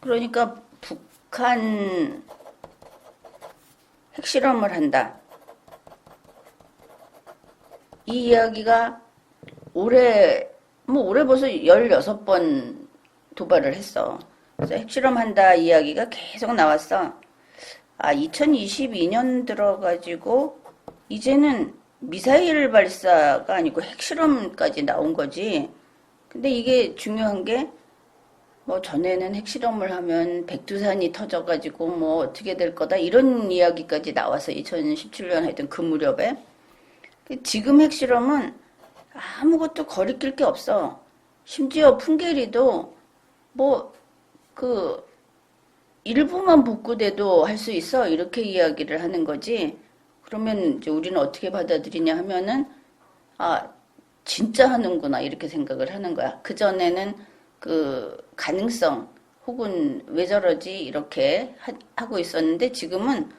그러니까 북한 핵실험을 한다. 이 이야기가 올해 벌써 16번 도발을 했어. 그래서 핵실험한다 이야기가 계속 나왔어. 2022년 들어가지고 이제는 미사일 발사가 아니고 핵실험까지 나온 거지. 근데 이게 중요한 게 뭐 전에는 핵실험을 하면 백두산이 터져가지고 뭐 어떻게 될 거다 이런 이야기까지 나와서 2017년 하여튼 그 무렵에 지금 핵실험은 아무것도 거리낄 게 없어. 심지어 풍계리도 뭐 그 일부만 복구돼도 할 수 있어 이렇게 이야기를 하는 거지. 그러면 이제 우리는 어떻게 받아들이냐 하면은 아 진짜 하는구나 이렇게 생각을 하는 거야. 그 전에는 그 가능성 혹은 왜 저러지 이렇게 하고 있었는데 지금은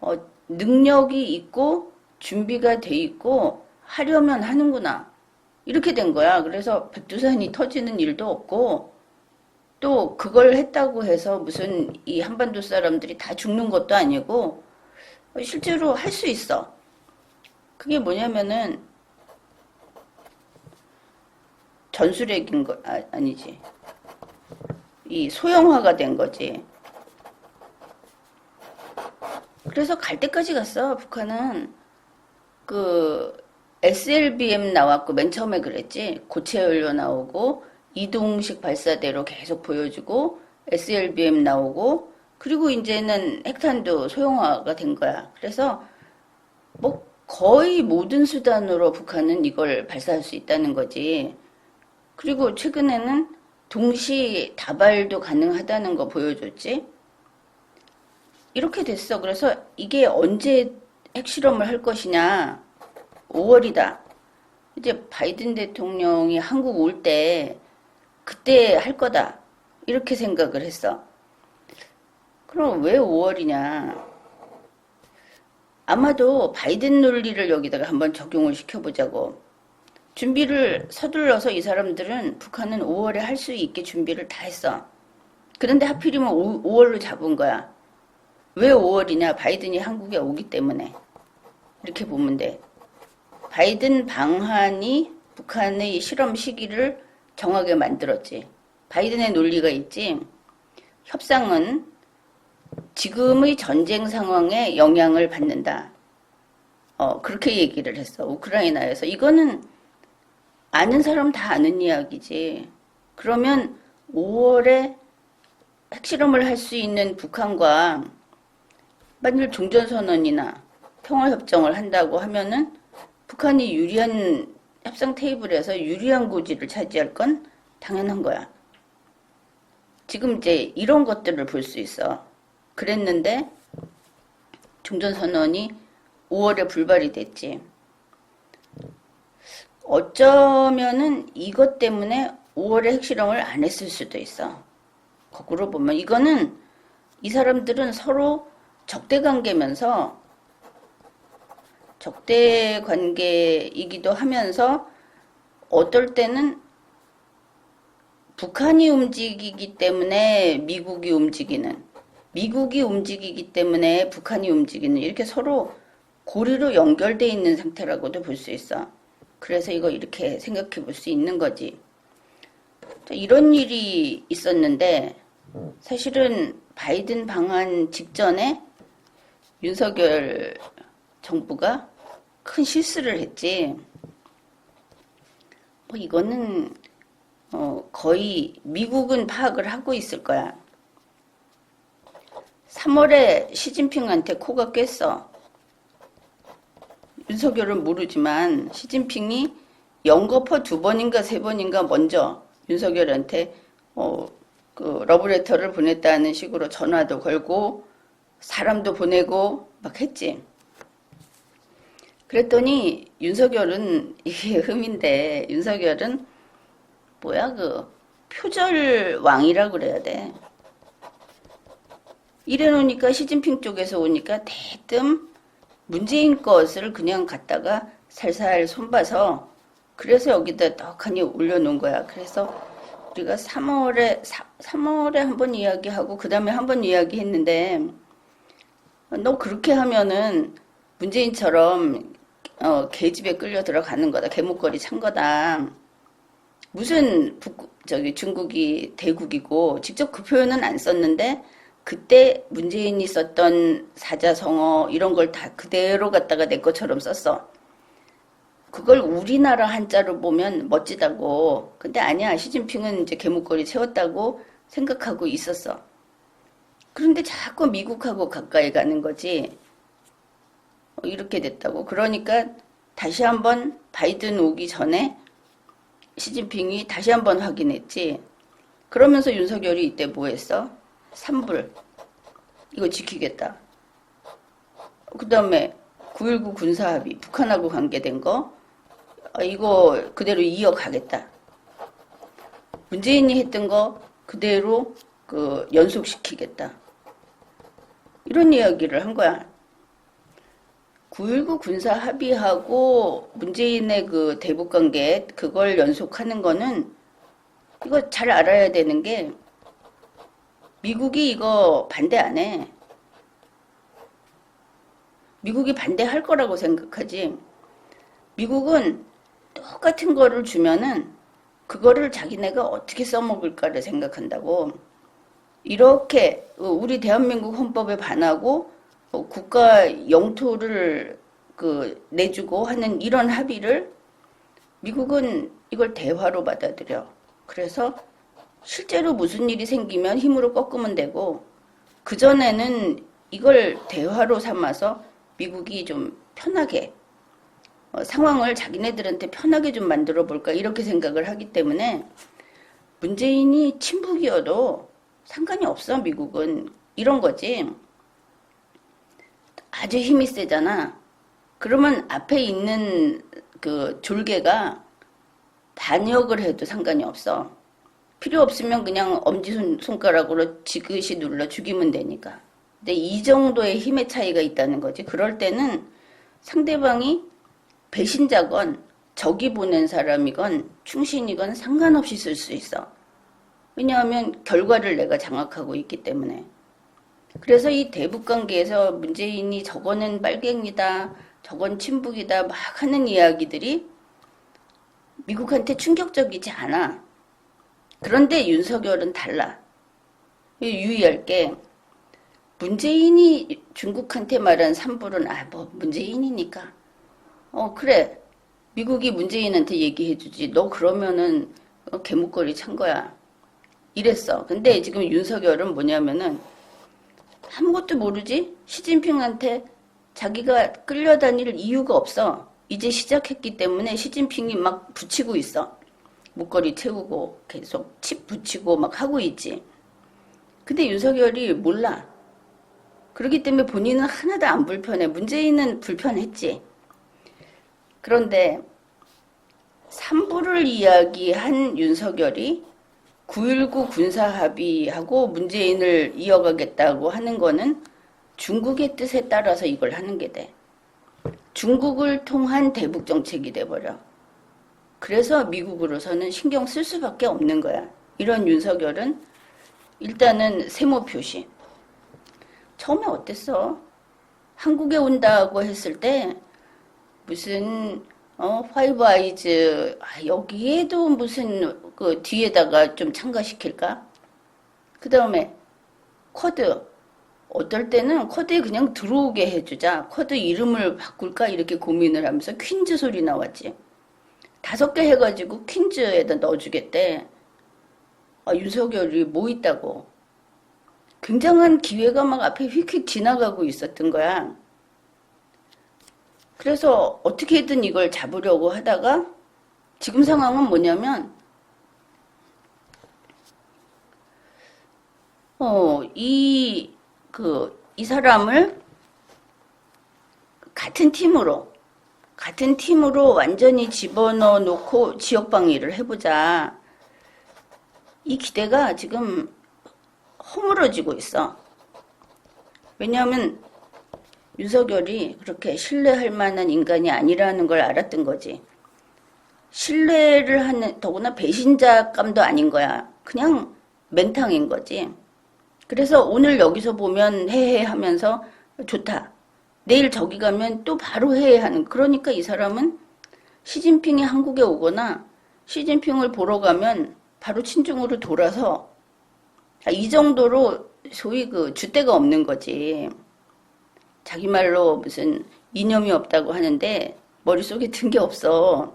어, 능력이 있고 준비가 돼 있고 하려면 하는구나 이렇게 된 거야. 그래서 백두산이 터지는 일도 없고 또 그걸 했다고 해서 무슨 이 한반도 사람들이 다 죽는 것도 아니고 실제로 할 수 있어. 그게 뭐냐면은 전술핵인 거 아니지. 이 소형화가 된 거지. 그래서 갈 때까지 갔어. 북한은 그 SLBM 나왔고 맨 처음에 그랬지. 고체 연료 나오고 이동식 발사대로 계속 보여주고 SLBM 나오고 그리고 이제는 핵탄두 소형화가 된 거야. 그래서 뭐 거의 모든 수단으로 북한은 이걸 발사할 수 있다는 거지. 그리고 최근에는 동시 다발도 가능하다는 거 보여줬지. 이렇게 됐어. 그래서 이게 언제 핵실험을 할 것이냐. 5월이다. 이제 바이든 대통령이 한국 올 때 그때 할 거다. 이렇게 생각을 했어. 그럼 왜 5월이냐? 아마도 바이든 논리를 여기다가 한번 적용을 시켜보자고. 준비를 서둘러서 이 사람들은 북한은 5월에 할 수 있게 준비를 다 했어. 그런데 하필이면 5월로 잡은 거야. 왜 5월이냐? 바이든이 한국에 오기 때문에. 이렇게 보면 돼. 바이든 방한이 북한의 실험 시기를 정하게 만들었지. 바이든의 논리가 있지. 협상은 지금의 전쟁 상황에 영향을 받는다. 그렇게 얘기를 했어. 우크라이나에서. 이거는 아는 사람 다 아는 이야기지. 그러면 5월에 핵실험을 할 수 있는 북한과 만일 종전선언이나 평화협정을 한다고 하면은 북한이 유리한 협상 테이블에서 유리한 고지를 차지할 건 당연한 거야. 지금 이제 이런 것들을 볼 수 있어. 그랬는데 종전선언이 5월에 불발이 됐지. 어쩌면은 이것 때문에 5월에 핵실험을 안 했을 수도 있어. 거꾸로 보면 이거는 이 사람들은 서로 적대 관계면서 적대 관계이기도 하면서 어떨 때는 북한이 움직이기 때문에 미국이 움직이기 때문에 북한이 움직이는 이렇게 서로 고리로 연결돼 있는 상태라고도 볼 수 있어. 그래서 이거 이렇게 생각해 볼 수 있는 거지. 이런 일이 있었는데 사실은 바이든 방한 직전에 윤석열 정부가 큰 실수를 했지. 뭐 이거는 거의 미국은 파악을 하고 있을 거야. 3월에 시진핑한테 코가 꼈어. 윤석열은 모르지만 시진핑이 연거푸 2번인가 3번인가 먼저 윤석열한테 그 러브레터를 보냈다는 식으로 전화도 걸고 사람도 보내고 막 했지. 그랬더니 윤석열은 이게 흠인데 윤석열은 뭐야 그 표절 왕이라 그래야 돼. 이래 놓으니까 시진핑 쪽에서 오니까 대뜸 문재인 것을 그냥 갖다가 살살 손봐서 그래서 여기다 떡하니 올려놓은 거야. 그래서 우리가 3월에 한 번 이야기하고 그 다음에 한 번 이야기했는데 너 그렇게 하면은 문재인처럼 계집에 끌려 들어가는 거다. 개목걸이 찬 거다. 무슨 중국이 대국이고 직접 그 표현은 안 썼는데 그때 문재인이 썼던 사자성어 이런 걸 다 그대로 갖다가 내 것처럼 썼어. 그걸 우리나라 한자로 보면 멋지다고. 근데 아니야. 시진핑은 이제 개목걸이 채웠다고 생각하고 있었어. 그런데 자꾸 미국하고 가까이 가는 거지. 이렇게 됐다고. 그러니까 다시 한번 바이든 오기 전에 시진핑이 다시 한번 확인했지. 그러면서 윤석열이 이때 뭐 했어? 산불. 이거 지키겠다. 그 다음에 9.19 군사합의, 북한하고 관계된 거, 이거 그대로 이어가겠다. 문재인이 했던 거 그대로 연속시키겠다. 이런 이야기를 한 거야. 9.19 군사 합의하고 문재인의 그 대북관계 그걸 연속하는 거는 이거 잘 알아야 되는 게 미국이 이거 반대 안 해. 미국이 반대할 거라고 생각하지. 미국은 똑같은 거를 주면은 그거를 자기네가 어떻게 써먹을까를 생각한다고. 이렇게 우리 대한민국 헌법에 반하고 국가 영토를 내주고 하는 이런 합의를 미국은 이걸 대화로 받아들여. 그래서 실제로 무슨 일이 생기면 힘으로 꺾으면 되고 그전에는 이걸 대화로 삼아서 미국이 좀 편하게 상황을 자기네들한테 편하게 좀 만들어 볼까 이렇게 생각을 하기 때문에 문재인이 친북이어도 상관이 없어. 미국은 이런 거지. 아주 힘이 세잖아. 그러면 앞에 있는 그 졸개가 반역을 해도 상관이 없어. 필요 없으면 그냥 엄지손가락으로 지그시 눌러 죽이면 되니까. 근데 이 정도의 힘의 차이가 있다는 거지. 그럴 때는 상대방이 배신자건 적이 보낸 사람이건 충신이건 상관없이 쓸 수 있어. 왜냐하면 결과를 내가 장악하고 있기 때문에. 그래서 이 대북관계에서 문재인이 저거는 빨갱이다, 저건 친북이다 막 하는 이야기들이 미국한테 충격적이지 않아. 그런데 윤석열은 달라. 유의할 게 문재인이 중국한테 말한 산불은 문재인이니까. 그래. 미국이 문재인한테 얘기해주지. 너 그러면은 개목걸이 찬 거야. 이랬어. 근데 지금 윤석열은 뭐냐면은 아무것도 모르지? 시진핑한테 자기가 끌려다닐 이유가 없어. 이제 시작했기 때문에 시진핑이 막 붙이고 있어. 목걸이 채우고 계속 칩 붙이고 막 하고 있지. 근데 윤석열이 몰라. 그렇기 때문에 본인은 하나도 안 불편해. 문재인은 불편했지. 그런데 산불을 이야기한 윤석열이 9.19 군사합의하고 문재인을 이어가겠다고 하는 거는 중국의 뜻에 따라서 이걸 하는 게 돼. 중국을 통한 대북 정책이 돼버려. 그래서 미국으로서는 신경 쓸 수밖에 없는 거야. 이런 윤석열은 일단은 세모 표시. 처음에 어땠어? 한국에 온다고 했을 때 무슨 파이브 아이즈 여기에도 무슨 그 뒤에다가 좀 첨가시킬까? 그 다음에 쿼드 어떨 때는 쿼드에 그냥 들어오게 해주자. 쿼드 이름을 바꿀까 이렇게 고민을 하면서 퀸즈 소리 나왔지. 5개 해가지고 퀸즈에다 넣어주겠대. 윤석열이 뭐 있다고. 굉장한 기회가 막 앞에 휙휙 지나가고 있었던 거야. 그래서 어떻게든 이걸 잡으려고 하다가 지금 상황은 뭐냐면 이 사람을 같은 팀으로 완전히 집어넣어 놓고 지역방위를 해보자. 이 기대가 지금 허물어지고 있어. 왜냐하면 윤석열이 그렇게 신뢰할 만한 인간이 아니라는 걸 알았던 거지. 신뢰를 하는, 더구나 배신자감도 아닌 거야. 그냥 맹탕인 거지. 그래서 오늘 여기서 보면 해해 하면서 좋다. 내일 저기 가면 또 바로 해해 하는. 그러니까 이 사람은 시진핑이 한국에 오거나 시진핑을 보러 가면 바로 친중으로 돌아서 이 정도로 소위 그 줏대가 없는 거지. 자기 말로 무슨 이념이 없다고 하는데 머릿속에 든 게 없어.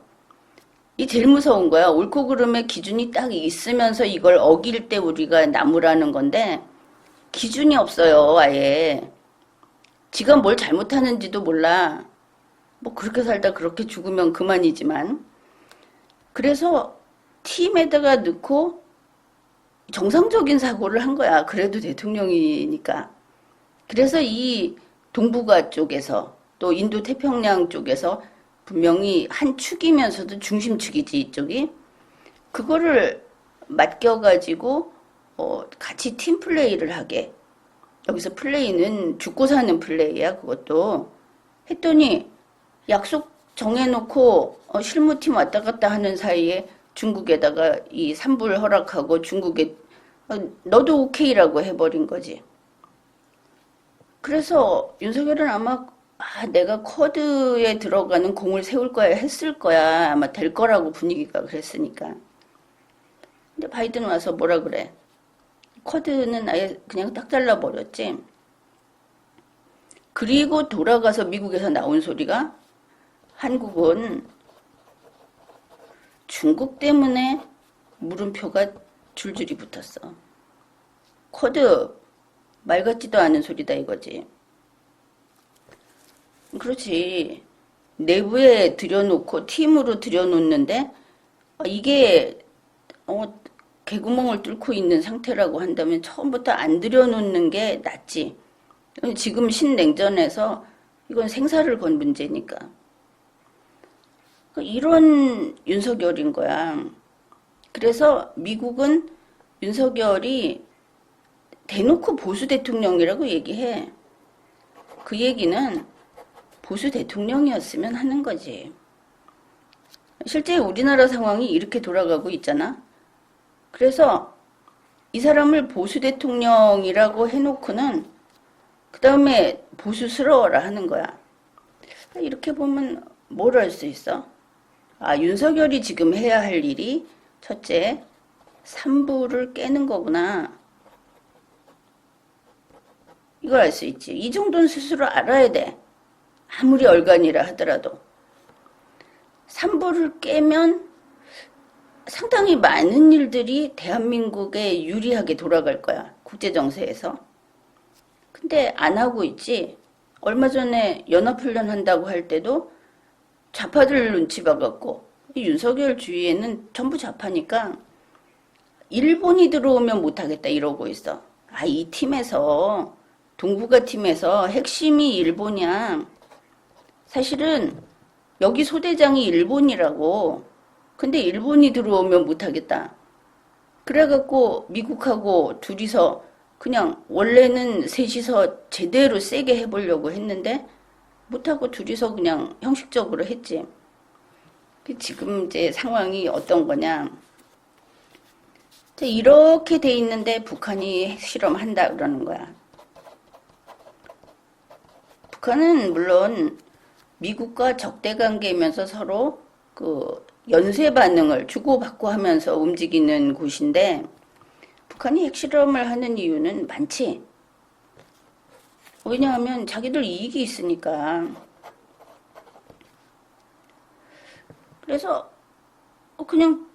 이 제일 무서운 거야. 옳고 그름의 기준이 딱 있으면서 이걸 어길 때 우리가 나무라는 건데 기준이 없어요, 아예. 지가 뭘 잘못하는지도 몰라. 뭐 그렇게 살다 그렇게 죽으면 그만이지만. 그래서 팀에다가 넣고 정상적인 사고를 한 거야. 그래도 대통령이니까. 그래서 이 동북아 쪽에서 또 인도 태평양 쪽에서 분명히 한 축이면서도 중심축이지 이쪽이. 그거를 맡겨가지고 같이 팀 플레이를 하게. 여기서 플레이는 죽고 사는 플레이야 그것도. 했더니 약속 정해놓고 실무팀 왔다 갔다 하는 사이에 중국에다가 이 산불 허락하고 중국에 너도 오케이라고 해버린 거지. 그래서 윤석열은 아마 내가 쿼드에 들어가는 공을 세울 거야 했을 거야. 아마 될 거라고 분위기가 그랬으니까. 근데 바이든 와서 뭐라 그래. 쿼드는 아예 그냥 딱 잘라버렸지. 그리고 돌아가서 미국에서 나온 소리가 한국은 중국 때문에 물음표가 줄줄이 붙었어. 쿼드 말 같지도 않은 소리다 이거지. 그렇지. 내부에 들여놓고 팀으로 들여놓는데 이게 개구멍을 뚫고 있는 상태라고 한다면 처음부터 안 들여놓는 게 낫지. 지금 신냉전에서 이건 생사를 건 문제니까. 이런 윤석열인 거야. 그래서 미국은 윤석열이 대놓고 보수 대통령이라고 얘기해. 그 얘기는 보수 대통령이었으면 하는 거지. 실제 우리나라 상황이 이렇게 돌아가고 있잖아. 그래서 이 사람을 보수 대통령이라고 해놓고는 그 다음에 보수스러워라 하는 거야. 이렇게 보면 뭘 할 수 있어? 윤석열이 지금 해야 할 일이 첫째, 산부를 깨는 거구나. 이걸 알 수 있지. 이 정도는 스스로 알아야 돼. 아무리 얼간이라 하더라도. 산부를 깨면 상당히 많은 일들이 대한민국에 유리하게 돌아갈 거야. 국제정세에서. 근데 안 하고 있지. 얼마 전에 연합훈련 한다고 할 때도 좌파들 눈치 봐갖고 윤석열 주위에는 전부 좌파니까 일본이 들어오면 못하겠다 이러고 있어. 이 팀에서 동북아 팀에서 핵심이 일본이야. 사실은 여기 소대장이 일본이라고. 근데 일본이 들어오면 못하겠다. 그래갖고 미국하고 둘이서 그냥 원래는 셋이서 제대로 세게 해보려고 했는데 못하고 둘이서 그냥 형식적으로 했지. 지금 이제 상황이 어떤 거냐. 이렇게 돼 있는데 북한이 핵실험한다 그러는 거야. 북한은 물론 미국과 적대 관계면서 서로 그 연쇄 반응을 주고받고 하면서 움직이는 곳인데 북한이 핵실험을 하는 이유는 많지. 왜냐하면 자기들 이익이 있으니까. 그래서 그냥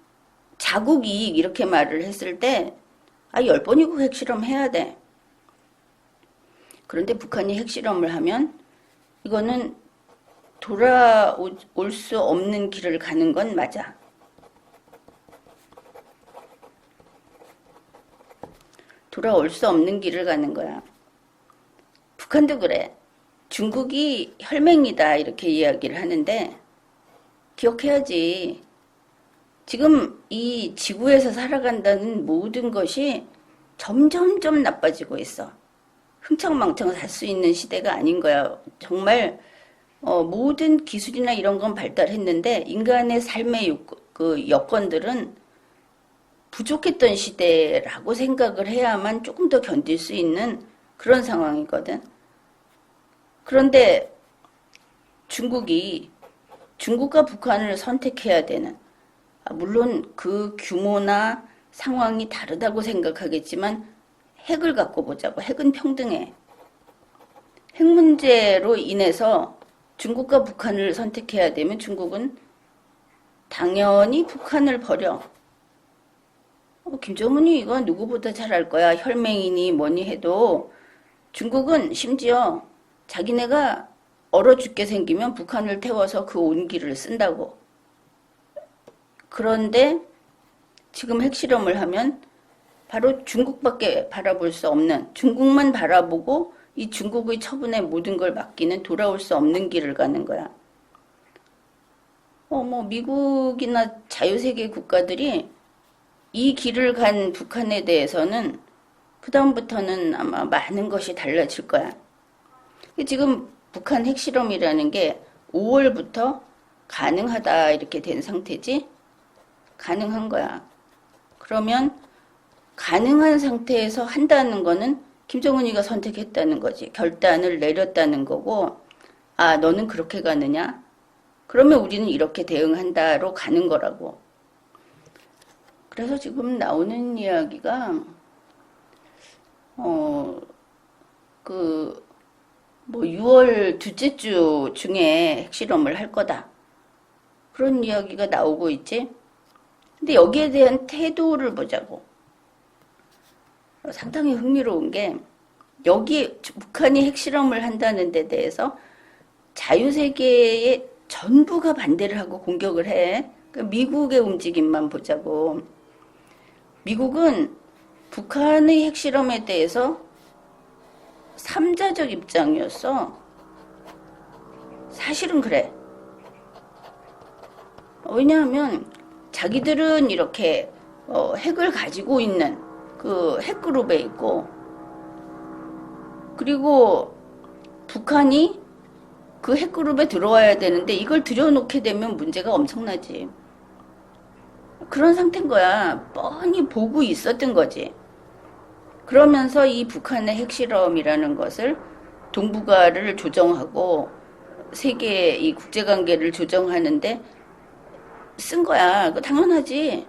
자국 이익 이렇게 말을 했을 때 10번이고 핵실험 해야 돼. 그런데 북한이 핵실험을 하면 이거는 돌아올 수 없는 길을 가는 건 맞아. 돌아올 수 없는 길을 가는 거야. 북한도 그래. 중국이 혈맹이다 이렇게 이야기를 하는데 기억해야지. 지금 이 지구에서 살아간다는 모든 것이 점점점 나빠지고 있어. 흥청망청 살 수 있는 시대가 아닌 거야. 정말 모든 기술이나 이런 건 발달했는데 인간의 삶의 그 여건들은 부족했던 시대라고 생각을 해야만 조금 더 견딜 수 있는 그런 상황이거든. 그런데 중국과 북한을 선택해야 되는, 물론 그 규모나 상황이 다르다고 생각하겠지만 핵을 갖고 보자고. 핵은 평등해. 핵 문제로 인해서 중국과 북한을 선택해야 되면 중국은 당연히 북한을 버려. 김정은이 이거 누구보다 잘할 거야. 혈맹이니 뭐니 해도 중국은 심지어 자기네가 얼어 죽게 생기면 북한을 태워서 그 온기를 쓴다고. 그런데 지금 핵실험을 하면 바로 중국밖에 바라볼 수 없는, 중국만 바라보고 이 중국의 처분에 모든 걸 맡기는 돌아올 수 없는 길을 가는 거야. 미국이나 자유세계 국가들이 이 길을 간 북한에 대해서는 그다음부터는 아마 많은 것이 달라질 거야. 지금 북한 핵실험이라는 게 5월부터 가능하다 이렇게 된 상태지? 가능한 거야. 그러면 가능한 상태에서 한다는 거는 김정은이가 선택했다는 거지. 결단을 내렸다는 거고, 너는 그렇게 가느냐? 그러면 우리는 이렇게 대응한다로 가는 거라고. 그래서 지금 나오는 이야기가, 6월 둘째 주 중에 핵실험을 할 거다. 그런 이야기가 나오고 있지. 근데 여기에 대한 태도를 보자고. 상당히 흥미로운 게, 여기 북한이 핵실험을 한다는 데 대해서 자유세계의 전부가 반대를 하고 공격을 해. 미국의 움직임만 보자고. 미국은 북한의 핵실험에 대해서 삼자적 입장이었어. 사실은 그래. 왜냐하면 자기들은 이렇게 핵을 가지고 있는 그 핵그룹에 있고, 그리고 북한이 그 핵그룹에 들어와야 되는데 이걸 들여놓게 되면 문제가 엄청나지. 그런 상태인 거야. 뻔히 보고 있었던 거지. 그러면서 이 북한의 핵실험이라는 것을 동북아를 조정하고 세계 이 국제관계를 조정하는데 쓴 거야. 그거 당연하지.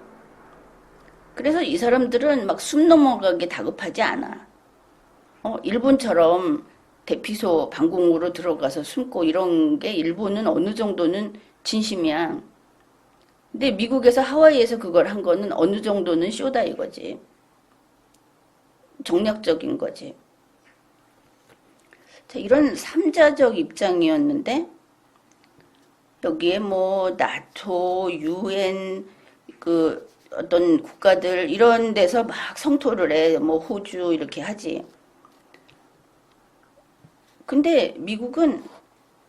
그래서 이 사람들은 막 숨 넘어가게 다급하지 않아. 일본처럼 대피소 방공호로 들어가서 숨고 이런 게 일본은 어느 정도는 진심이야. 근데 미국에서 하와이에서 그걸 한 거는 어느 정도는 쇼다 이거지. 정략적인 거지. 자, 이런 삼자적 입장이었는데 여기에 나토, UN, 그 어떤 국가들 이런 데서 막 성토를 해. 호주 이렇게 하지. 근데 미국은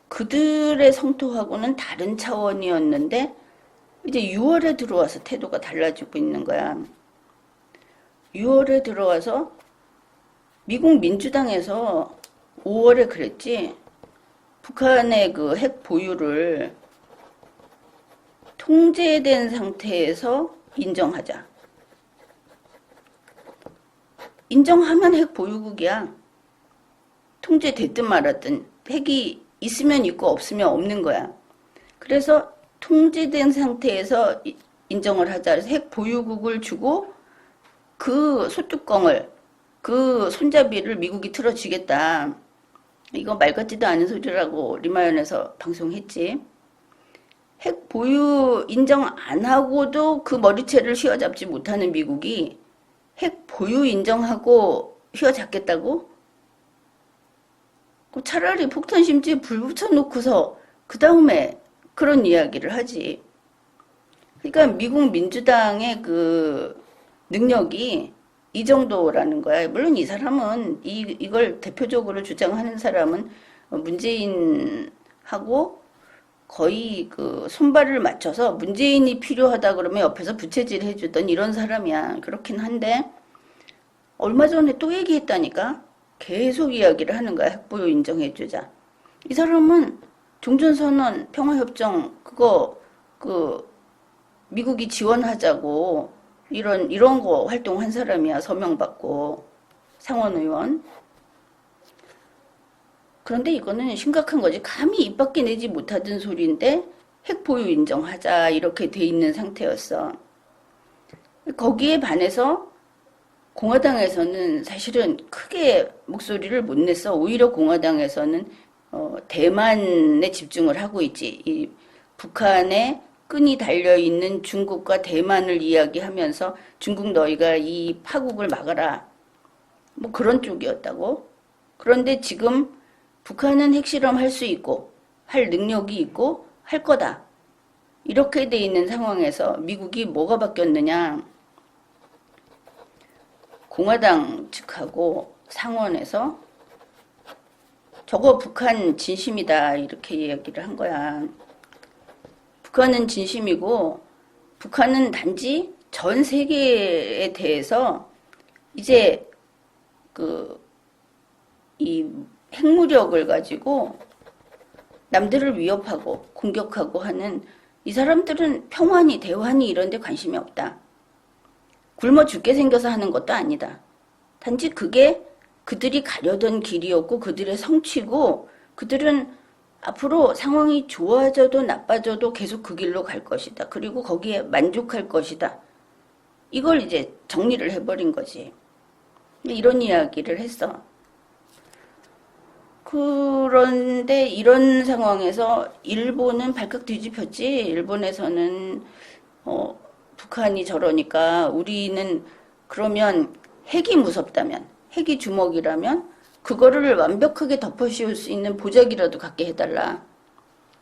그들의 성토하고는 다른 차원이었는데 이제 6월에 들어와서 태도가 달라지고 있는 거야. 6월에 들어와서 미국 민주당에서 5월에 그랬지. 북한의 그 핵 보유를 통제된 상태에서 인정하자. 인정하면 핵 보유국이야. 통제됐든 말았든 핵이 있으면 있고 없으면 없는 거야. 그래서 통제된 상태에서 인정을 하자. 그래서 핵 보유국을 주고 그 소뚜껑을, 그 손잡이를 미국이 틀어주겠다. 이거 말 같지도 않은 소리라고 리마연에서 방송했지. 핵 보유 인정 안 하고도 그 머리채를 휘어잡지 못하는 미국이 핵 보유 인정하고 휘어잡겠다고? 차라리 폭탄 심지에 불 붙여놓고서 그 다음에 그런 이야기를 하지. 그러니까 미국 민주당의 그 능력이 이 정도라는 거야. 물론 이 사람은 이걸 대표적으로 주장하는 사람은 문재인하고 거의 그 손발을 맞춰서 문재인이 필요하다 그러면 옆에서 부채질 해주던 이런 사람이야. 그렇긴 한데 얼마 전에 또 얘기했다니까. 계속 이야기를 하는 거야. 핵보유 인정해주자. 이 사람은 종전선언, 평화협정, 그거, 그, 미국이 지원하자고, 이런 거 활동한 사람이야, 서명 받고, 상원의원. 그런데 이거는 심각한 거지. 감히 입 밖에 내지 못하던 소리인데, 핵 보유 인정하자, 이렇게 돼 있는 상태였어. 거기에 반해서 공화당에서는 사실은 크게 목소리를 못 냈어. 오히려 공화당에서는 대만에 집중을 하고 있지. 이 북한에 끈이 달려있는 중국과 대만을 이야기하면서 중국 너희가 이 파국을 막아라. 뭐 그런 쪽이었다고. 그런데 지금 북한은 핵실험 할 수 있고 할 능력이 있고 할 거다. 이렇게 돼 있는 상황에서 미국이 뭐가 바뀌었느냐. 공화당 측하고 상원에서 저거 북한 진심이다 이렇게 이야기를 한 거야. 북한은 진심이고 북한은 단지 전 세계에 대해서 이제 이 핵무력을 가지고 남들을 위협하고 공격하고 하는 이 사람들은 평화니 대화니 이런 데 관심이 없다. 굶어 죽게 생겨서 하는 것도 아니다. 단지 그게 그들이 가려던 길이었고 그들의 성취고 그들은 앞으로 상황이 좋아져도 나빠져도 계속 그 길로 갈 것이다. 그리고 거기에 만족할 것이다. 이걸 이제 정리를 해버린 거지. 이런 이야기를 했어. 그런데 이런 상황에서 일본은 발칵 뒤집혔지. 일본에서는 북한이 저러니까 우리는 그러면 핵이 무섭다면, 핵이 주먹이라면 그거를 완벽하게 덮어씌울 수 있는 보자기라도 갖게 해달라.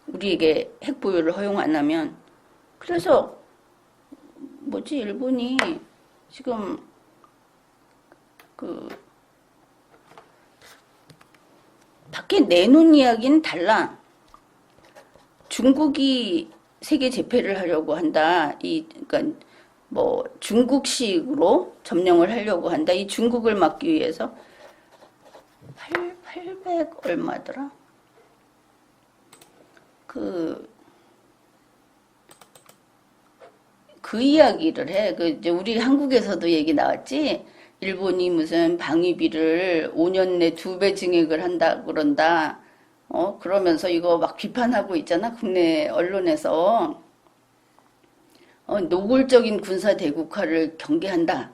우리에게 핵 보유를 허용 안 하면. 그래서 일본이 지금 밖에 내놓은 이야기는 달라. 중국이 세계 재패를 하려고 한다. 그러니까 중국식으로 점령을 하려고 한다. 이 중국을 막기 위해서 800 얼마더라? 그 이야기를 해. 이제 우리 한국에서도 얘기 나왔지. 일본이 무슨 방위비를 5년 내 2배 증액을 한다 그런다. 그러면서 이거 막 비판하고 있잖아. 국내 언론에서. 노골적인 군사 대국화를 경계한다.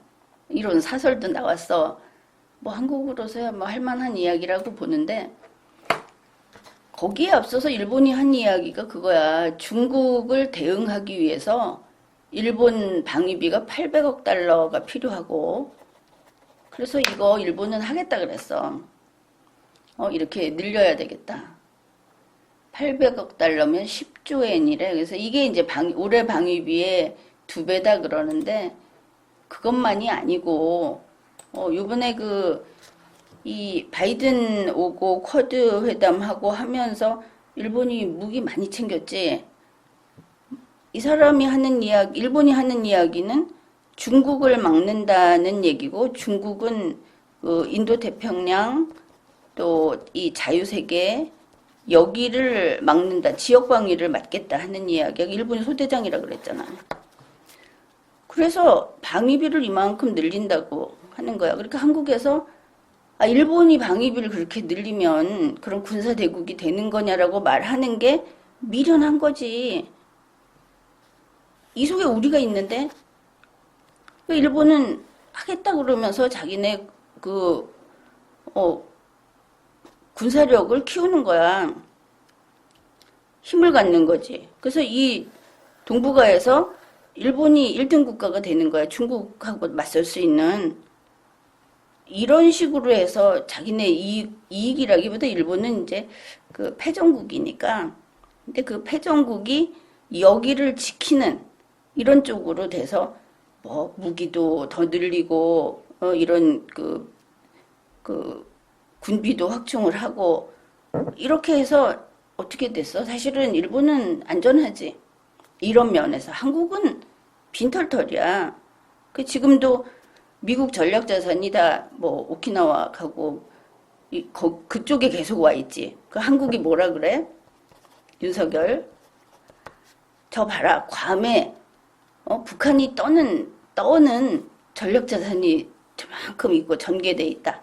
이런 사설도 나왔어. 한국으로서야 할 만한 이야기라고 보는데 거기에 앞서서 일본이 한 이야기가 그거야. 중국을 대응하기 위해서 일본 방위비가 800억 달러가 필요하고 그래서 이거 일본은 하겠다 그랬어. 이렇게 늘려야 되겠다. 800억 달러면 10조 엔이래. 그래서 이게 이제 올해 방위비의 2배다 그러는데 그것만이 아니고 요번에 이 바이든 오고 쿼드 회담하고 하면서 일본이 무기 많이 챙겼지. 이 사람이 하는 이야기, 일본이 하는 이야기는 중국을 막는다는 얘기고 중국은 인도 태평양 또 이 자유세계 여기를 막는다. 지역 방위를 막겠다 하는 이야기가 일본이 소대장이라 그랬잖아. 그래서 방위비를 이만큼 늘린다고 하는 거야. 그러니까 한국에서 일본이 방위비를 그렇게 늘리면 그런 군사대국이 되는 거냐라고 말하는 게 미련한 거지. 이 속에 우리가 있는데 일본은 하겠다 그러면서 자기네 군사력을 키우는 거야. 힘을 갖는 거지. 그래서 이 동북아에서 일본이 1등 국가가 되는 거야. 중국하고 맞설 수 있는. 이런 식으로 해서 자기네 이익이라기보다 일본은 이제 패전국이니까. 근데 그 패전국이 여기를 지키는 이런 쪽으로 돼서 무기도 더 늘리고 이런 군비도 확충을 하고 이렇게 해서 어떻게 됐어? 사실은 일본은 안전하지. 이런 면에서 한국은 빈털털이야. 지금도 미국 전략자산이 다 오키나와 가고 그쪽에 계속 와 있지. 한국이 뭐라 그래? 윤석열. 저 봐라. 괌에 북한이 떠는 전력자산이 저만큼 있고 전개돼 있다.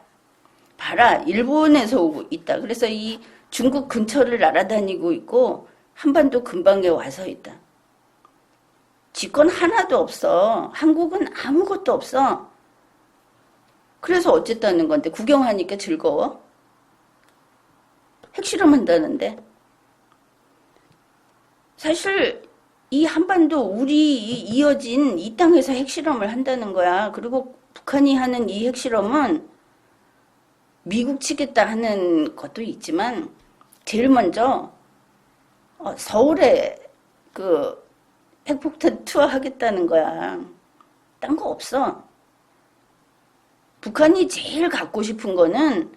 봐라. 일본에서 오고 있다. 그래서 이 중국 근처를 날아다니고 있고 한반도 근방에 와서 있다. 지권 하나도 없어. 한국은 아무것도 없어. 그래서 어쨌다는 건데 구경하니까 즐거워? 핵실험 한다는데. 사실 이 한반도 우리 이어진 이 땅에서 핵실험을 한다는 거야. 그리고 북한이 하는 이 핵실험은 미국 치겠다 하는 것도 있지만 제일 먼저 서울에 그 핵폭탄 투하 하겠다는 거야. 딴 거 없어. 북한이 제일 갖고 싶은 거는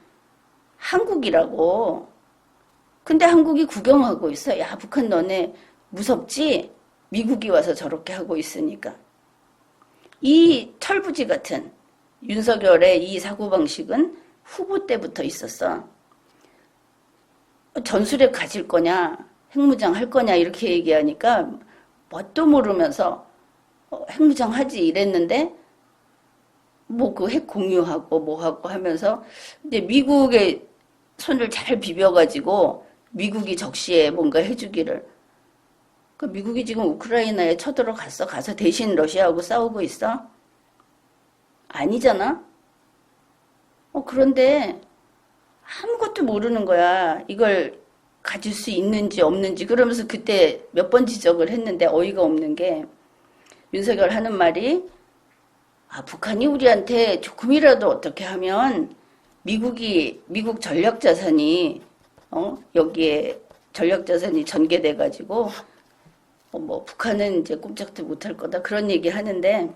한국이라고. 근데 한국이 구경하고 있어. 야, 북한 너네 무섭지? 미국이 와서 저렇게 하고 있으니까. 이 철부지 같은 윤석열의 이 사고방식은 후보 때부터 있었어. 전술핵 가질 거냐, 핵무장 할 거냐 이렇게 얘기하니까 뭣도 모르면서 핵무장 하지 이랬는데 뭐 그 핵 공유하고 뭐하고 하면서 이제 미국의 손을 잘 비벼가지고 미국이 적시에 뭔가 해주기를. 그 미국이 지금 우크라이나에 쳐들어갔어? 가서 대신 러시아하고 싸우고 있어? 아니잖아? 그런데 아무것도 모르는 거야. 이걸 가질 수 있는지 없는지. 그러면서 그때 몇 번 지적을 했는데 어이가 없는 게 윤석열 하는 말이 북한이 우리한테 조금이라도 어떻게 하면 미국 전력자산이 여기에 전력자산이 전개돼가지고 뭐 북한은 이제 꼼짝도 못할 거다 그런 얘기 하는데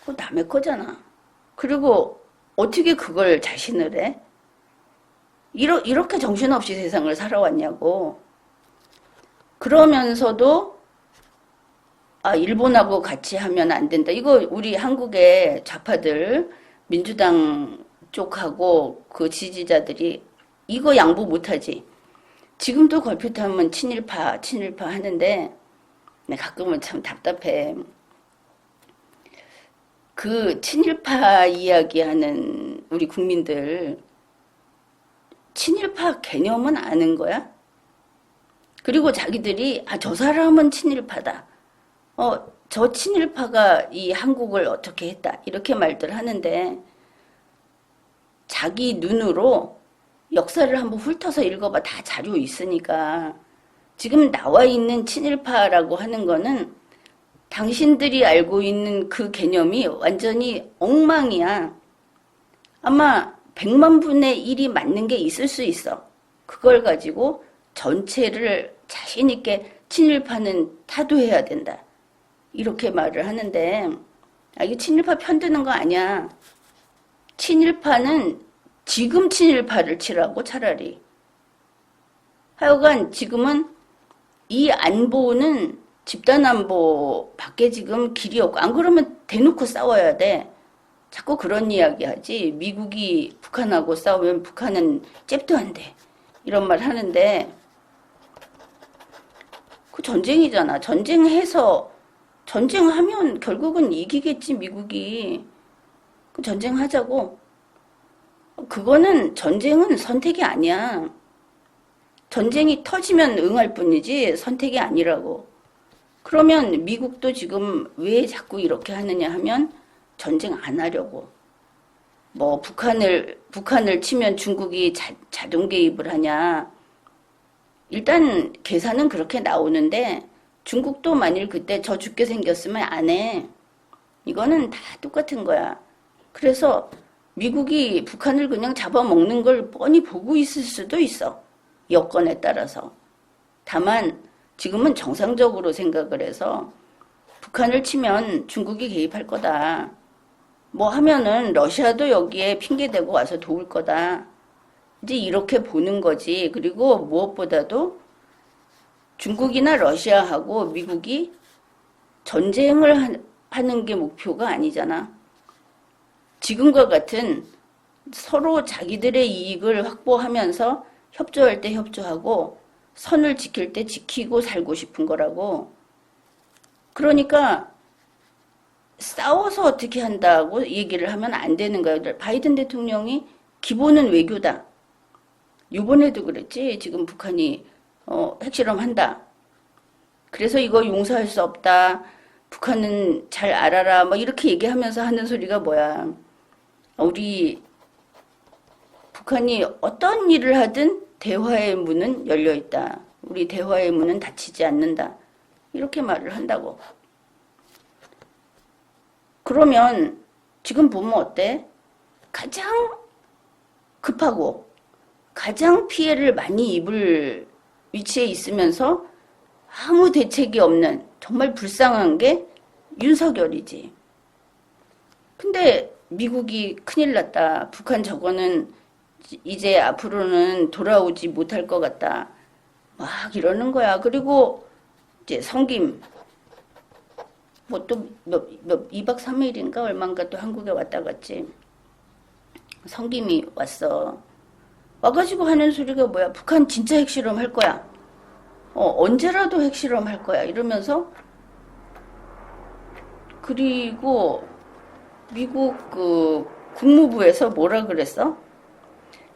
그거 남의 거잖아. 그리고 어떻게 그걸 자신을 해? 이렇게 정신없이 세상을 살아왔냐고. 그러면서도 일본하고 같이 하면 안 된다. 이거 우리 한국의 좌파들 민주당 쪽하고 그 지지자들이 이거 양보 못하지. 지금도 걸핏하면 친일파 하는데 가끔은 참 답답해. 그 친일파 이야기하는 우리 국민들 친일파 개념은 아는 거야? 그리고 자기들이 저 사람은 친일파다. 저 친일파가 이 한국을 어떻게 했다. 이렇게 말들 하는데 자기 눈으로 역사를 한번 훑어서 읽어봐. 다 자료 있으니까. 지금 나와 있는 친일파라고 하는 거는 당신들이 알고 있는 그 개념이 완전히 엉망이야. 아마 100만 분의 1이 맞는 게 있을 수 있어. 그걸 가지고 전체를 자신 있게 친일파는 타도해야 된다. 이렇게 말을 하는데 이게 친일파 편드는 거 아니야. 친일파는 지금 친일파를 치라고 차라리. 하여간 지금은 이 안보는 집단 안보밖에 지금 길이 없고 안 그러면 대놓고 싸워야 돼. 자꾸 그런 이야기 하지. 미국이 북한하고 싸우면 북한은 잽도 안 돼. 이런 말 하는데 그 전쟁이잖아. 전쟁하면 결국은 이기겠지 미국이. 그 전쟁하자고. 그거는 전쟁은 선택이 아니야. 전쟁이 터지면 응할 뿐이지 선택이 아니라고. 그러면 미국도 지금 왜 자꾸 이렇게 하느냐 하면 전쟁 안 하려고. 뭐 북한을 치면 중국이 자동 개입을 하냐. 일단 계산은 그렇게 나오는데 중국도 만일 그때 저 죽게 생겼으면 안 해. 이거는 다 똑같은 거야. 그래서 미국이 북한을 그냥 잡아먹는 걸 뻔히 보고 있을 수도 있어. 여건에 따라서. 다만 지금은 정상적으로 생각을 해서 북한을 치면 중국이 개입할 거다. 뭐 하면은 러시아도 여기에 핑계대고 와서 도울 거다. 이제 이렇게 보는 거지. 그리고 무엇보다도 중국이나 러시아하고 미국이 전쟁을 하는 게 목표가 아니잖아. 지금과 같은 서로 자기들의 이익을 확보하면서 협조할 때 협조하고 선을 지킬 때 지키고 살고 싶은 거라고. 그러니까 싸워서 어떻게 한다고 얘기를 하면 안 되는 거예요. 바이든 대통령이 기본은 외교다. 요번에도 그랬지. 지금 북한이 핵실험 한다. 그래서 이거 용서할 수 없다. 북한은 잘 알아라. 뭐 이렇게 얘기하면서 하는 소리가 뭐야. 우리 북한이 어떤 일을 하든 대화의 문은 열려 있다. 우리 대화의 문은 닫히지 않는다. 이렇게 말을 한다고. 그러면 지금 보면 어때? 가장 급하고 가장 피해를 많이 입을 위치에 있으면서 아무 대책이 없는 정말 불쌍한 게 윤석열이지. 근데 미국이 큰일 났다. 북한 저거는 이제 앞으로는 돌아오지 못할 것 같다. 막 이러는 거야. 그리고 이제 성김 뭐 또 2박 3일인가 얼마인가 또 한국에 왔다 갔지. 성김이 왔어. 와가지고 하는 소리가 뭐야. 북한 진짜 핵실험 할 거야. 언제라도 핵실험 할 거야. 이러면서 그리고 미국 그 국무부에서 뭐라 그랬어?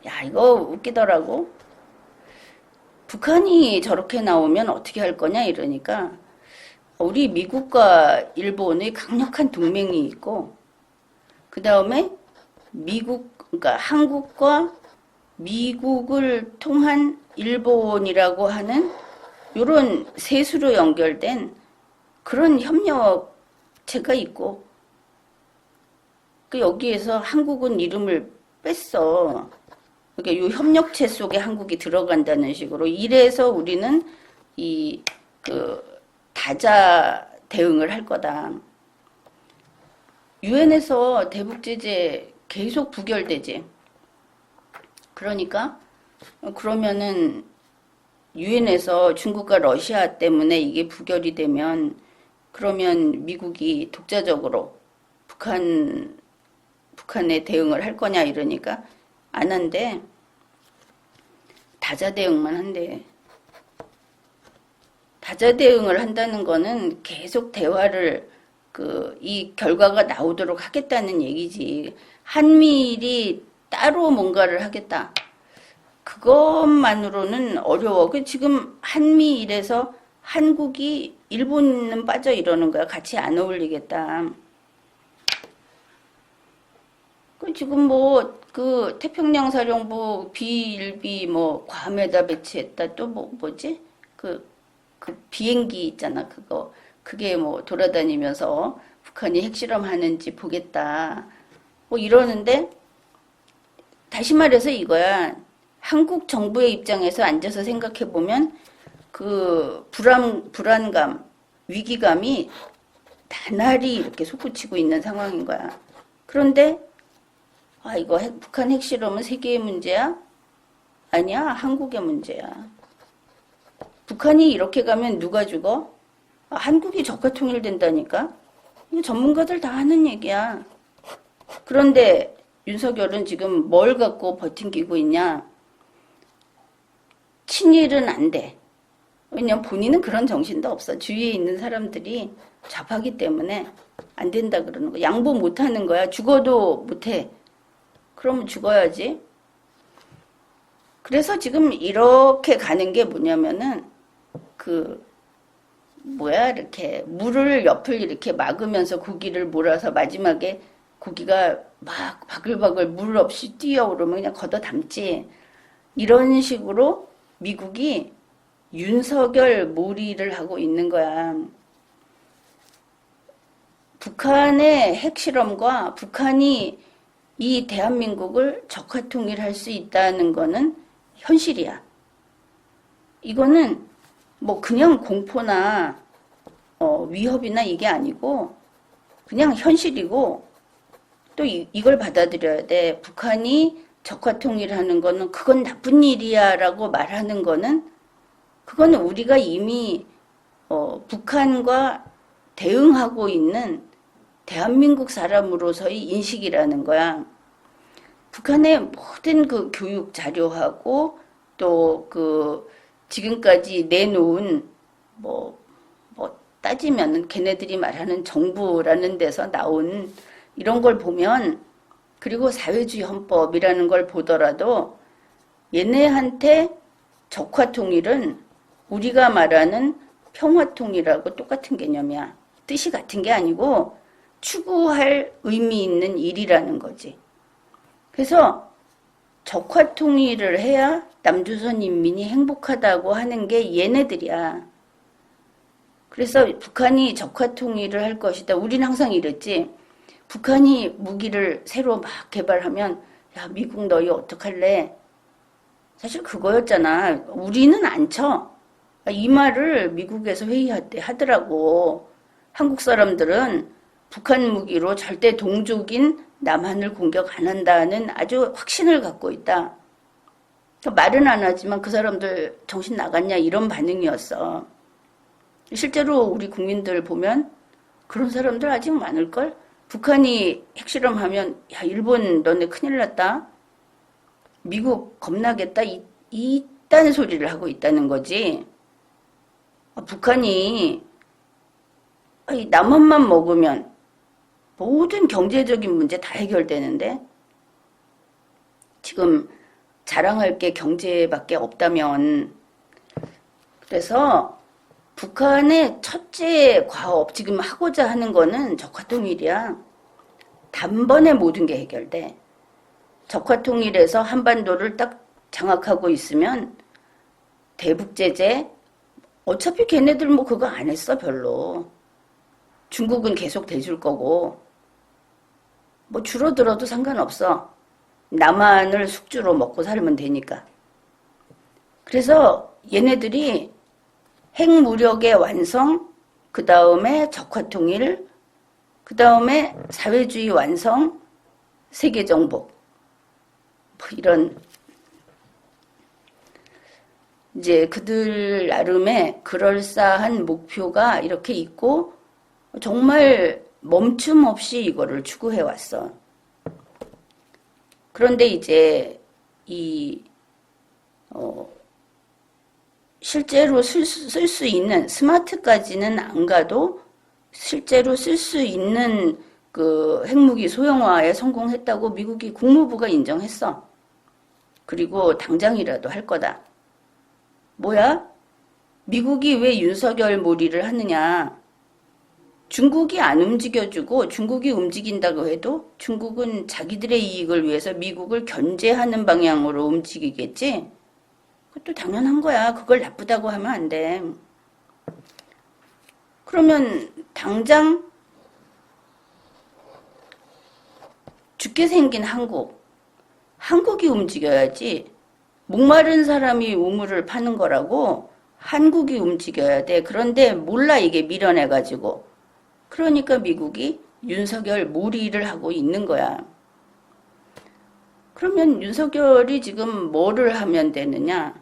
야, 이거 웃기더라고. 북한이 저렇게 나오면 어떻게 할 거냐 이러니까 우리 미국과 일본의 강력한 동맹이 있고 그 다음에 그러니까 한국과 미국을 통한 일본이라고 하는 이런 세수로 연결된 그런 협력체가 있고 여기에서 한국은 이름을 뺐어. 그러니까 이 협력체 속에 한국이 들어간다는 식으로 이래서 우리는 다자 대응을 할 거다. 유엔에서 대북 제재 계속 부결되지. 그러니까 그러면은 유엔에서 중국과 러시아 때문에 이게 부결이 되면 그러면 미국이 독자적으로 북한에 대응을 할 거냐 이러니까 안 한대. 다자 대응만 한대. 다자 대응을 한다는 거는 계속 대화를 이 결과가 나오도록 하겠다는 얘기지. 한미일이 따로 뭔가를 하겠다. 그것만으로는 어려워. 지금 한미일에서 한국이 일본은 빠져 이러는 거야. 같이 안 어울리겠다. 지금 뭐 태평양 사령부 B1B 뭐 괌에다 배치했다. 또 뭐지? 그 비행기 있잖아. 그게 뭐 돌아다니면서 북한이 핵실험 하는지 보겠다. 뭐 이러는데 다시 말해서 이거야. 한국 정부의 입장에서 앉아서 생각해 보면 그 불안감, 위기감이 나날이 이렇게 솟구치고 있는 상황인 거야. 그런데 이거 북한 핵실험은 세계의 문제야? 아니야, 한국의 문제야. 북한이 이렇게 가면 누가 죽어? 한국이 적화 통일된다니까? 이거 전문가들 다 하는 얘기야. 그런데 윤석열은 지금 뭘 갖고 버팅기고 있냐? 친일은 안 돼. 왜냐면 본인은 그런 정신도 없어. 주위에 있는 사람들이 좌파기 때문에 안 된다 그러는 거. 양보 못 하는 거야. 죽어도 못 해. 그러면 죽어야지. 그래서 지금 이렇게 가는 게 뭐냐면은 이렇게 물을 옆을 이렇게 막으면서 고기를 몰아서 마지막에 고기가 막 바글바글 물 없이 뛰어오르면 그냥 걷어 담지. 이런 식으로 미국이 윤석열 몰이를 하고 있는 거야. 북한의 핵실험과 북한이 이 대한민국을 적화통일할 수 있다는 거는 현실이야. 이거는 뭐 그냥 공포나 위협이나 이게 아니고 그냥 현실이고 또 이걸 받아들여야 돼. 북한이 적화통일하는 거는 그건 나쁜 일이야 라고 말하는 거는 그거는 우리가 이미 북한과 대응하고 있는 대한민국 사람으로서의 인식이라는 거야. 북한의 모든 그 교육 자료하고 또 지금까지 내놓은 뭐 따지면 걔네들이 말하는 정부라는 데서 나온 이런 걸 보면, 그리고 사회주의 헌법이라는 걸 보더라도 얘네한테 적화통일은 우리가 말하는 평화통일하고 똑같은 개념이야. 뜻이 같은 게 아니고 추구할 의미 있는 일이라는 거지. 그래서 적화통일을 해야 남조선 인민이 행복하다고 하는 게 얘네들이야. 그래서 북한이 적화통일을 할 것이다. 우린 항상 이랬지. 북한이 무기를 새로 막 개발하면 야, 미국 너희 어떡할래? 사실 그거였잖아. 우리는 안 쳐. 이 말을 미국에서 회의할 때 하더라고. 한국 사람들은 북한 무기로 절대 동족인 남한을 공격 안 한다는 아주 확신을 갖고 있다. 말은 안 하지만 그 사람들 정신 나갔냐 이런 반응이었어. 실제로 우리 국민들 보면 그런 사람들 아직 많을걸? 북한이 핵실험하면 야, 일본 너네 큰일 났다. 미국 겁나겠다. 이딴 소리를 하고 있다는 거지. 북한이 남한만 먹으면 모든 경제적인 문제 다 해결되는데 지금 자랑할 게 경제밖에 없다면, 그래서 북한의 첫째 과업 지금 하고자 하는 거는 적화통일이야. 단번에 모든 게 해결돼. 적화통일에서 한반도를 딱 장악하고 있으면 대북제재, 어차피 걔네들 뭐 그거 안 했어 별로. 중국은 계속 대줄 거고 뭐 줄어들어도 상관없어. 남한을 숙주로 먹고 살면 되니까. 그래서 얘네들이 핵무력의 완성, 그 다음에 적화통일, 그 다음에 사회주의 완성, 세계정복, 뭐 이런 이제 그들 나름의 그럴싸한 목표가 이렇게 있고 정말 멈춤 없이 이거를 추구해 왔어. 그런데 이제 실제로 쓸 수 있는, 스마트까지는 안 가도 실제로 쓸 수 있는 그 핵무기 소형화에 성공했다고 미국이 국무부가 인정했어. 그리고 당장이라도 할 거다. 뭐야? 미국이 왜 윤석열 몰이를 하느냐? 중국이 안 움직여주고 중국이 움직인다고 해도 중국은 자기들의 이익을 위해서 미국을 견제하는 방향으로 움직이겠지? 그것도 당연한 거야. 그걸 나쁘다고 하면 안 돼. 그러면 당장 죽게 생긴 한국이 움직여야지. 목마른 사람이 우물을 파는 거라고 한국이 움직여야 돼. 그런데 몰라 이게 밀어내가지고. 그러니까 미국이 윤석열 몰이를 하고 있는 거야. 그러면 윤석열이 지금 뭐를 하면 되느냐?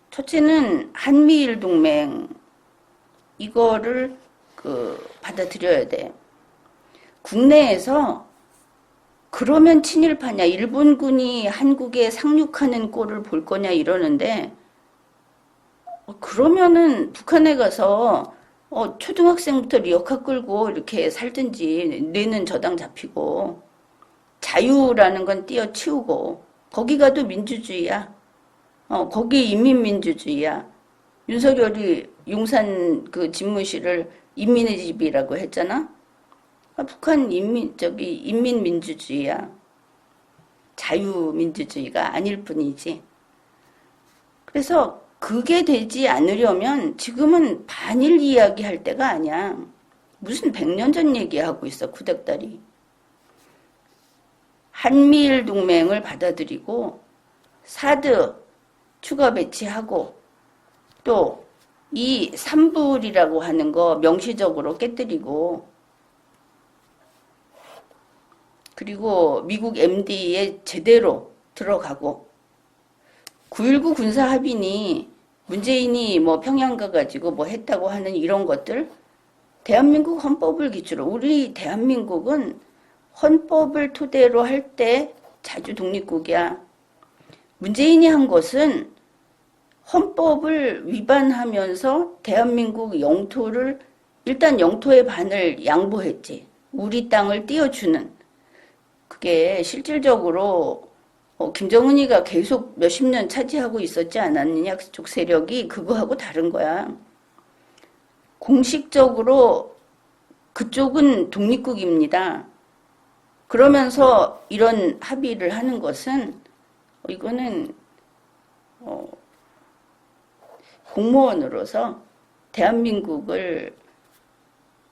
첫째는 한미일 동맹 이거를 받아들여야 돼. 국내에서 그러면 친일파냐, 일본군이 한국에 상륙하는 꼴을 볼 거냐 이러는데, 그러면은 북한에 가서 초등학생부터 리어카 끌고 이렇게 살든지, 뇌는 저당 잡히고 자유라는 건 띄어치우고, 거기 가도 민주주의야. 거기 인민민주주의야. 윤석열이 용산 그 집무실을 인민의 집이라고 했잖아. 북한 인민민주주의야. 자유민주주의가 아닐 뿐이지. 그래서 그게 되지 않으려면 지금은 반일 이야기할 때가 아니야. 무슨 100년 전 얘기하고 있어, 구닥다리. 한미일 동맹을 받아들이고 사드 추가 배치하고 또 이 삼불이라고 하는 거 명시적으로 깨뜨리고, 그리고 미국 MD에 제대로 들어가고, 9.19 군사합의니 문재인이 뭐 평양 가가지고 뭐 했다고 하는 이런 것들, 대한민국 헌법을 기초로, 우리 대한민국은 헌법을 토대로 할 때 자주 독립국이야. 문재인이 한 것은 헌법을 위반하면서 대한민국 영토를 일단 영토의 반을 양보했지. 우리 땅을 띄워주는. 그게 실질적으로 김정은이가 계속 몇십 년 차지하고 있었지 않았느냐, 그쪽 세력이. 그거하고 다른 거야. 공식적으로 그쪽은 독립국입니다. 그러면서 이런 합의를 하는 것은 이거는 공무원으로서 대한민국을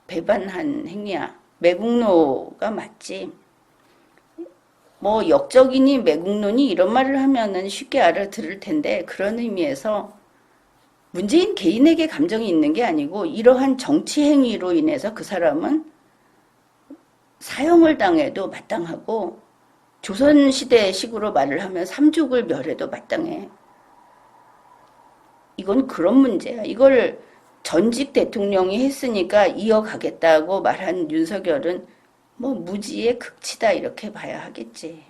배반한 행위야. 매국노가 맞지. 뭐 역적이니 매국노니 이런 말을 하면은 쉽게 알아들을 텐데 그런 의미에서 문재인 개인에게 감정이 있는 게 아니고 이러한 정치 행위로 인해서 그 사람은 사형을 당해도 마땅하고 조선시대식으로 말을 하면 삼죽을 멸해도 마땅해. 이건 그런 문제야. 이걸 전직 대통령이 했으니까 이어가겠다고 말한 윤석열은 뭐 무지의 극치다 이렇게 봐야 하겠지.